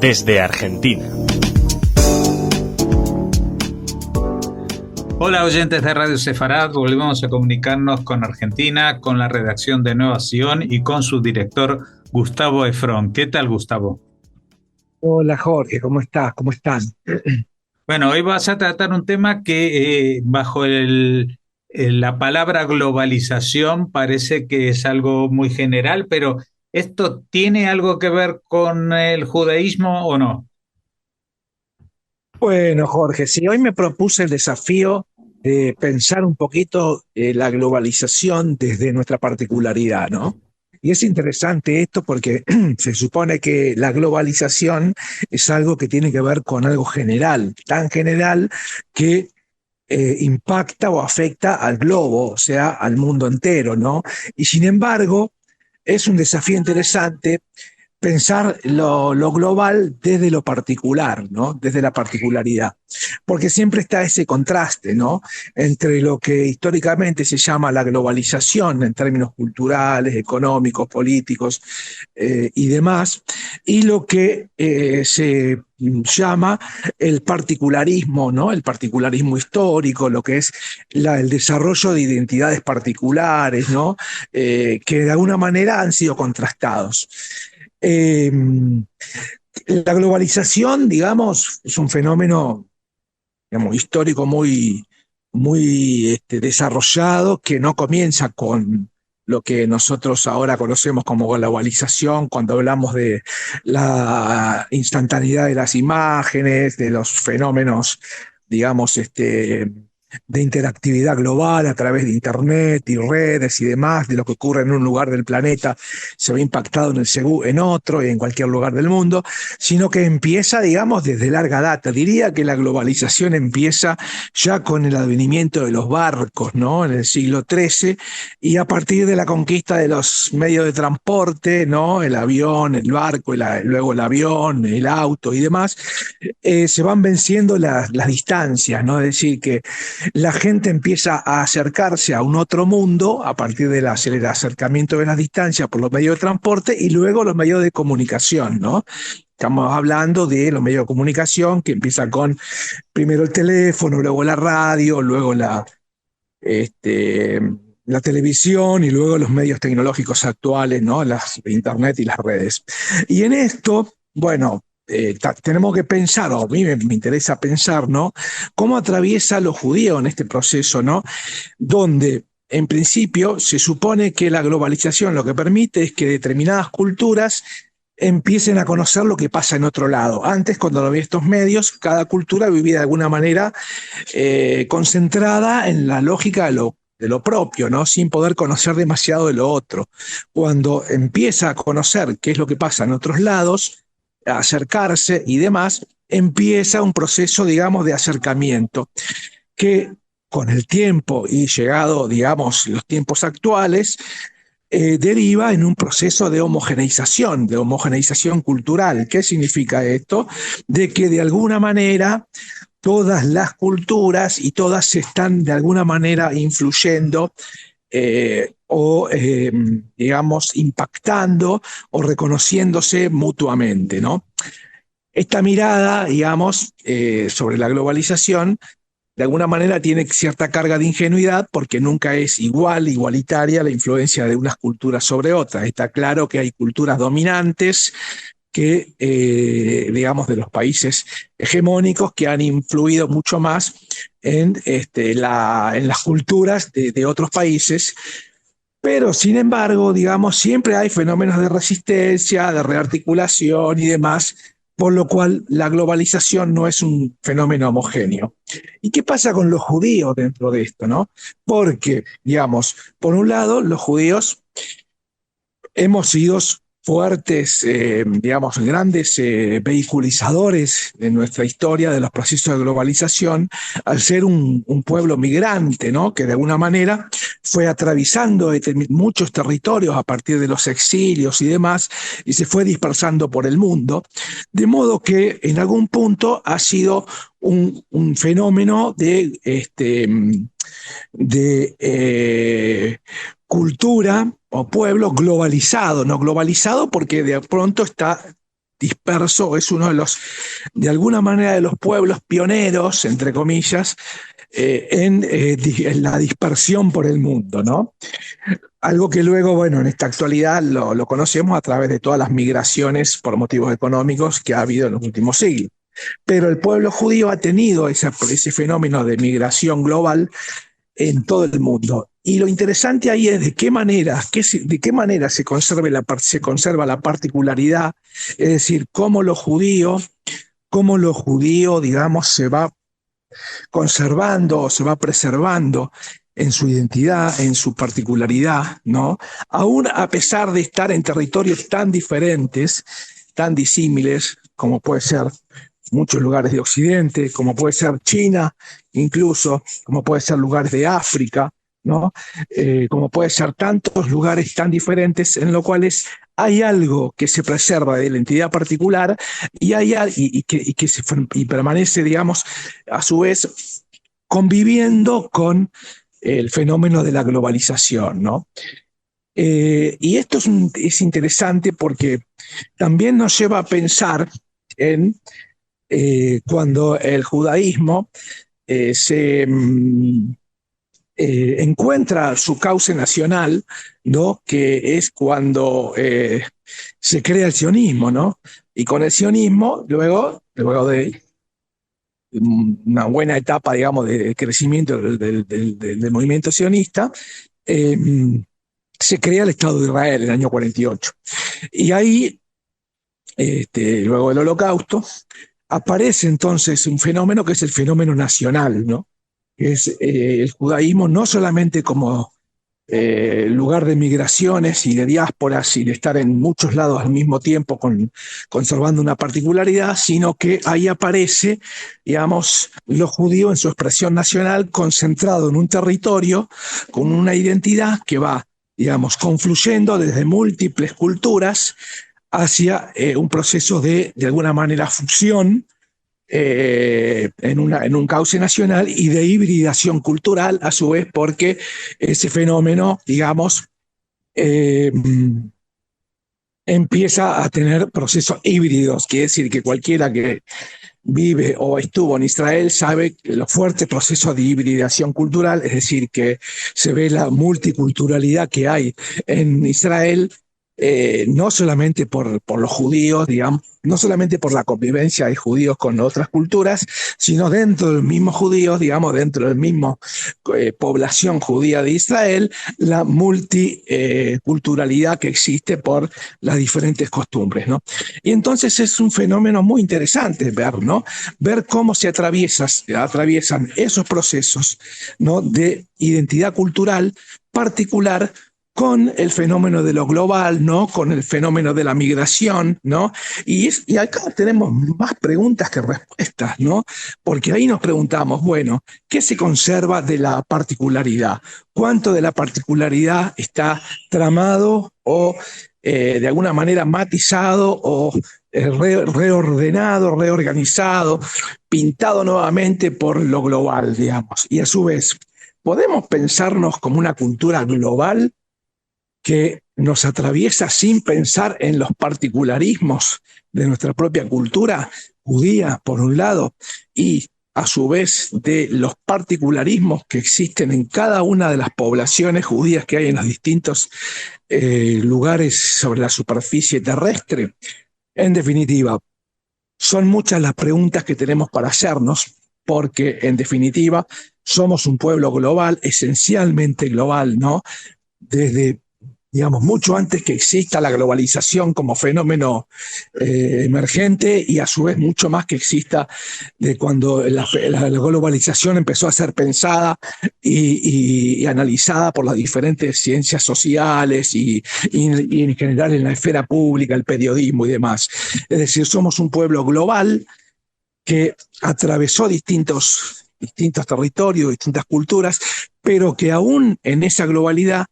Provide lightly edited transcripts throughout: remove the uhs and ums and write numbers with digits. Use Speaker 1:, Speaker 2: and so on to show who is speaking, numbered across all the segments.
Speaker 1: desde Argentina.
Speaker 2: Hola oyentes de Radio Sefarad, volvemos a comunicarnos con Argentina, con la redacción de Nueva Sion y con su director Gustavo Efron. ¿Qué tal, Gustavo?
Speaker 3: Hola Jorge, ¿cómo estás? ¿Cómo están?
Speaker 2: Bueno, hoy vas a tratar un tema que bajo la palabra globalización parece que es algo muy general, pero ¿esto tiene algo que ver con el judaísmo o no?
Speaker 3: Bueno, Jorge, si hoy me propuse el desafío de pensar un poquito la globalización desde nuestra particularidad, ¿no? Y es interesante esto porque se supone que la globalización es algo que tiene que ver con algo general, tan general que impacta o afecta al globo, o sea, al mundo entero, ¿no? Y sin embargo, es un desafío interesante pensar lo global desde lo particular, ¿no? Desde la particularidad. Porque siempre está ese contraste, ¿no? Entre lo que históricamente se llama la globalización en términos culturales, económicos, políticos y demás, y lo que se llama el particularismo, ¿no? El particularismo histórico, lo que es el desarrollo de identidades particulares, ¿no? Que de alguna manera han sido contrastados. Eh, la globalización, digamos, es un fenómeno, digamos, histórico muy desarrollado que no comienza con lo que nosotros ahora conocemos como globalización, cuando hablamos de la instantaneidad de las imágenes, de los fenómenos, digamos, de interactividad global a través de Internet y redes y demás, de lo que ocurre en un lugar del planeta, se ve impactado en otro y en cualquier lugar del mundo, sino que empieza, digamos, desde larga data. Diría que la globalización empieza ya con el advenimiento de los barcos, ¿no? En el siglo XIII, y a partir de la conquista de los medios de transporte, ¿no? El avión, el barco, luego el avión, el auto y demás, se van venciendo las distancias, ¿no? Es decir, que la gente empieza a acercarse a un otro mundo a partir del acercamiento de las distancias por los medios de transporte y luego los medios de comunicación, ¿no? Estamos hablando de los medios de comunicación que empiezan con primero el teléfono, luego la radio, luego la televisión y luego los medios tecnológicos actuales, ¿no? Internet y las redes. Y en esto, bueno, tenemos que pensar, o a mí me interesa pensar, ¿no? ¿Cómo atraviesa los judíos en este proceso, ¿no? Donde en principio se supone que la globalización lo que permite es que determinadas culturas empiecen a conocer lo que pasa en otro lado. Antes, cuando no había estos medios, cada cultura vivía de alguna manera concentrada en la lógica de lo propio, ¿no? Sin poder conocer demasiado de lo otro. Cuando empieza a conocer qué es lo que pasa en otros lados, a acercarse y demás, empieza un proceso, digamos, de acercamiento que con el tiempo y llegado, digamos, los tiempos actuales, deriva en un proceso de homogeneización cultural. ¿Qué significa esto? De que de alguna manera todas las culturas y todas están de alguna manera influyendo digamos, impactando o reconociéndose mutuamente, ¿no? Esta mirada, digamos, sobre la globalización, de alguna manera tiene cierta carga de ingenuidad porque nunca es igualitaria la influencia de unas culturas sobre otras. Está claro que hay culturas dominantes que, digamos, de los países hegemónicos que han influido mucho más en las culturas de otros países. Pero, sin embargo, digamos, siempre hay fenómenos de resistencia, de rearticulación y demás, por lo cual la globalización no es un fenómeno homogéneo. ¿Y qué pasa con los judíos dentro de esto, no? Porque, digamos, por un lado, los judíos hemos sido fuertes, digamos, grandes vehiculizadores de nuestra historia de los procesos de globalización, al ser un pueblo migrante, ¿no? Que de alguna manera fue atravesando muchos territorios a partir de los exilios y demás, y se fue dispersando por el mundo, de modo que en algún punto ha sido un fenómeno de cultura o pueblo globalizado, no globalizado porque de pronto está disperso, es uno de los, de alguna manera, de los pueblos pioneros, entre comillas, en la dispersión por el mundo, ¿no? Algo que luego, bueno, en esta actualidad lo conocemos a través de todas las migraciones por motivos económicos que ha habido en los últimos siglos. Pero el pueblo judío ha tenido ese fenómeno de migración global en todo el mundo. Y lo interesante ahí es de qué manera, de qué manera se conserva la particularidad, es decir, cómo lo judío, digamos, se va conservando o se va preservando en su identidad, en su particularidad, ¿no? Aún a pesar de estar en territorios tan diferentes, tan disímiles, como puede ser muchos lugares de Occidente, como puede ser China, incluso, como puede ser lugares de África, ¿no? Como puede ser tantos lugares tan diferentes en los cuales hay algo que se preserva de la entidad particular y permanece, digamos, a su vez conviviendo con el fenómeno de la globalización, ¿no? Y esto es interesante porque también nos lleva a pensar en cuando el judaísmo se encuentra su cauce nacional, ¿no? Que es cuando se crea el sionismo, ¿no? Y con el sionismo, luego de una buena etapa, digamos, de crecimiento del movimiento sionista, eh, se crea el Estado de Israel en el año 48. Y ahí, luego del Holocausto, aparece entonces un fenómeno que es el fenómeno nacional, ¿no? Que es el judaísmo no solamente como lugar de migraciones y de diásporas y de estar en muchos lados al mismo tiempo conservando una particularidad, sino que ahí aparece, digamos, lo judío en su expresión nacional concentrado en un territorio con una identidad que va, digamos, confluyendo desde múltiples culturas hacia un proceso de alguna manera, fusión en un cauce nacional y de hibridación cultural, a su vez, porque ese fenómeno, digamos, empieza a tener procesos híbridos, quiere decir que cualquiera que vive o estuvo en Israel sabe los fuertes procesos de hibridación cultural, es decir, que se ve la multiculturalidad que hay en Israel, no solamente por los judíos, digamos, no solamente por la convivencia de judíos con otras culturas, sino dentro de los mismos judíos, digamos, dentro del mismo población judía de Israel, la multiculturalidad que existe por las diferentes costumbres, ¿no? Y entonces es un fenómeno muy interesante ver, ¿no? Ver cómo se atraviesan esos procesos, ¿no? De identidad cultural particular con el fenómeno de lo global, ¿no? Con el fenómeno de la migración, ¿no? Y acá tenemos más preguntas que respuestas, ¿no? Porque ahí nos preguntamos, bueno, ¿qué se conserva de la particularidad? ¿Cuánto de la particularidad está tramado o de alguna manera matizado o reordenado, reorganizado, pintado nuevamente por lo global, digamos? Y a su vez, ¿podemos pensarnos como una cultura global que nos atraviesa sin pensar en los particularismos de nuestra propia cultura judía, por un lado, y a su vez de los particularismos que existen en cada una de las poblaciones judías que hay en los distintos lugares sobre la superficie terrestre? En definitiva, son muchas las preguntas que tenemos para hacernos, porque en definitiva somos un pueblo global, esencialmente global, ¿no? Desde, digamos, mucho antes que exista la globalización como fenómeno emergente, y a su vez mucho más que exista de cuando la globalización empezó a ser pensada y analizada por las diferentes ciencias sociales y en general en la esfera pública, el periodismo y demás. Es decir, somos un pueblo global que atravesó distintos territorios, distintas culturas, pero que aún en esa globalidad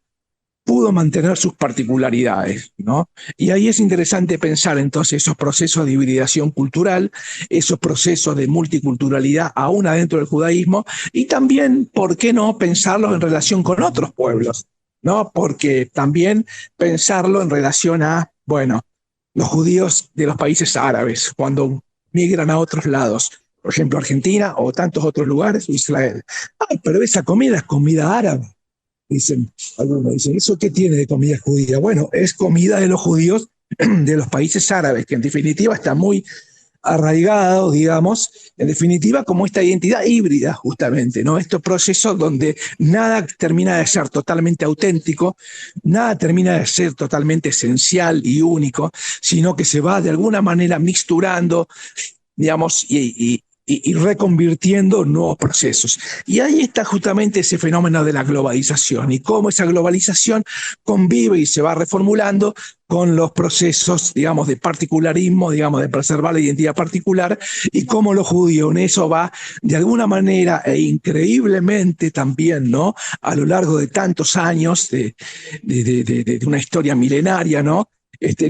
Speaker 3: pudo mantener sus particularidades, ¿no? Y ahí es interesante pensar entonces esos procesos de hibridación cultural, esos procesos de multiculturalidad aún adentro del judaísmo, y también, ¿por qué no pensarlos en relación con otros pueblos? ¿No? Porque también pensarlo en relación a, bueno, los judíos de los países árabes cuando migran a otros lados, por ejemplo Argentina o tantos otros lugares, o Israel. Ah, pero esa comida es comida árabe. Dicen, algunos dicen, ¿eso qué tiene de comida judía? Bueno, es comida de los judíos de los países árabes, que en definitiva está muy arraigado, digamos, en definitiva, como esta identidad híbrida, justamente, ¿no? Estos procesos donde nada termina de ser totalmente auténtico, nada termina de ser totalmente esencial y único, sino que se va de alguna manera mixturando, digamos, y reconvirtiendo nuevos procesos. Y ahí está justamente ese fenómeno de la globalización y cómo esa globalización convive y se va reformulando con los procesos, digamos, de particularismo, digamos, de preservar la identidad particular y cómo lo judío en eso va de alguna manera e increíblemente también, ¿no? A lo largo de tantos años de una historia milenaria, ¿no?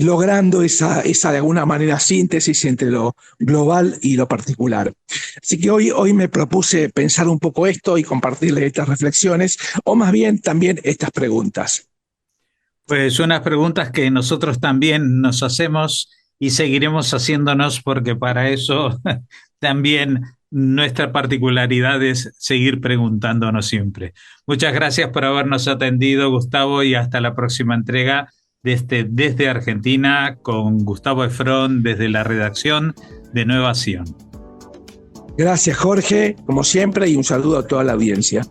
Speaker 3: Logrando esa de alguna manera síntesis entre lo global y lo particular. Así que hoy me propuse pensar un poco esto y compartirles estas reflexiones, o más bien también estas preguntas.
Speaker 2: Pues unas preguntas que nosotros también nos hacemos y seguiremos haciéndonos porque para eso también nuestra particularidad es seguir preguntándonos siempre. Muchas gracias por habernos atendido, Gustavo, y hasta la próxima entrega de Desde Argentina con Gustavo Efrón desde la redacción de Nueva Sion.
Speaker 3: Gracias, Jorge, como siempre, y un saludo a toda la audiencia.